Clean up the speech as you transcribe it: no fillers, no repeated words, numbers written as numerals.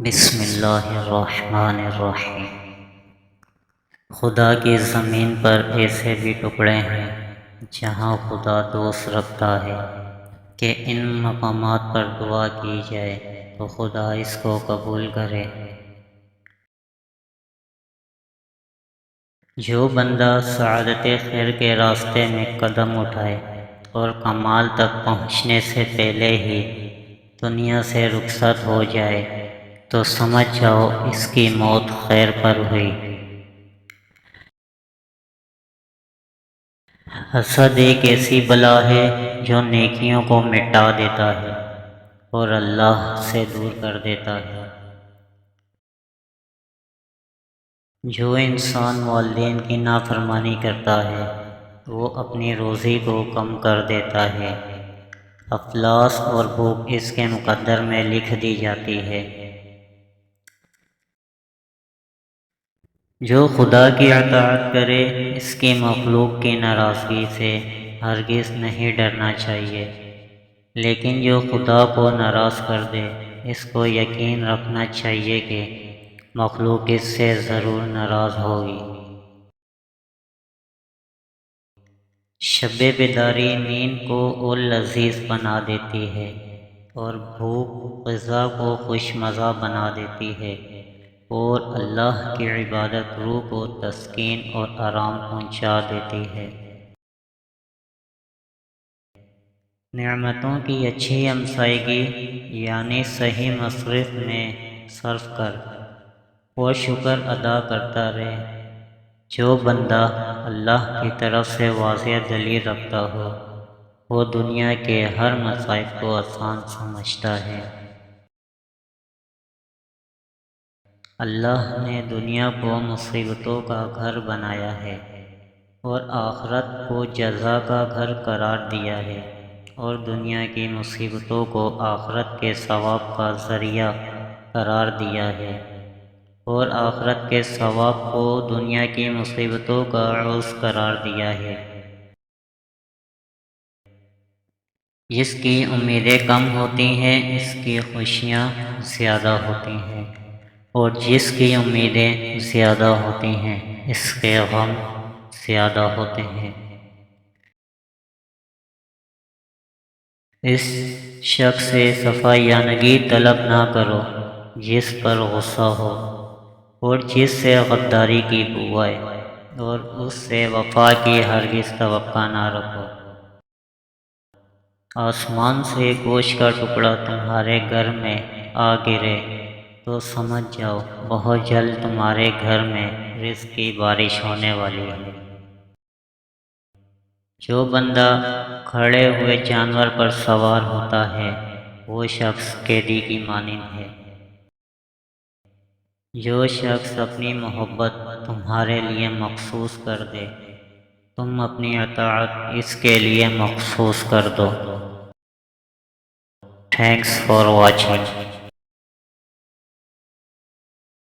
بسم اللہ الرحمن الرحیم۔ خدا کی زمین پر ایسے بھی ٹکڑے ہیں جہاں خدا دوست رکھتا ہے کہ ان مقامات پر دعا کی جائے تو خدا اس کو قبول کرے۔ جو بندہ سعادت خیر کے راستے میں قدم اٹھائے اور کمال تک پہنچنے سے پہلے ہی دنیا سے رخصت ہو جائے تو سمجھ جاؤ اس کی موت خیر پر ہوئی۔ حسد ایک ایسی بلا ہے جو نیکیوں کو مٹا دیتا ہے اور اللہ سے دور کر دیتا ہے۔ جو انسان والدین کی نافرمانی کرتا ہے وہ اپنی روزی کو کم کر دیتا ہے۔ افلاس اور بھوک اس کے مقدر میں لکھ دی جاتی ہے۔ جو خدا کی اطاعت کرے اس کی مخلوق کی ناراضگی سے ہرگز نہیں ڈرنا چاہیے، لیکن جو خدا کو ناراض کر دے اس کو یقین رکھنا چاہیے کہ مخلوق اس سے ضرور ناراض ہوگی۔ شب بیداری نیند کو اور لذیذ بنا دیتی ہے اور بھوک غذا کو خوش مزہ بنا دیتی ہے، اور اللہ کی عبادت روح کو تسکین اور آرام پہنچا دیتی ہے۔ نعمتوں کی اچھی ہمسائیگی یعنی صحیح مصرف میں صرف کر اور شکر ادا کرتا رہے۔ جو بندہ اللہ کی طرف سے واضح دلیل رکھتا ہو وہ دنیا کے ہر مصائب کو آسان سمجھتا ہے۔ اللہ نے دنیا کو مصیبتوں کا گھر بنایا ہے اور آخرت کو جزا کا گھر قرار دیا ہے، اور دنیا کی مصیبتوں کو آخرت کے ثواب کا ذریعہ قرار دیا ہے، اور آخرت کے ثواب کو دنیا کی مصیبتوں کا عوض قرار دیا ہے۔ جس کی امیدیں کم ہوتی ہیں اس کی خوشیاں زیادہ ہوتی ہیں، اور جس کی امیدیں زیادہ ہوتی ہیں اس کے غم زیادہ ہوتے ہیں۔ اس شخص سے صفایانگی طلب نہ کرو جس پر غصہ ہو، اور جس سے غداری کی بو آئے، اور اس سے وفا کی ہرگز توقع نہ رکھو۔ آسمان سے گوشت کا ٹکڑا تمہارے گھر میں آ گرے تو سمجھ جاؤ بہت جلد تمہارے گھر میں رزق کی بارش ہونے والی ہے۔ جو بندہ کھڑے ہوئے جانور پر سوار ہوتا ہے وہ شخص قیدی کی مانند ہے۔ جو شخص اپنی محبت تمہارے لیے مخصوص کر دے تم اپنی اطاعت اس کے لیے مخصوص کر دو۔ Thanks for watching.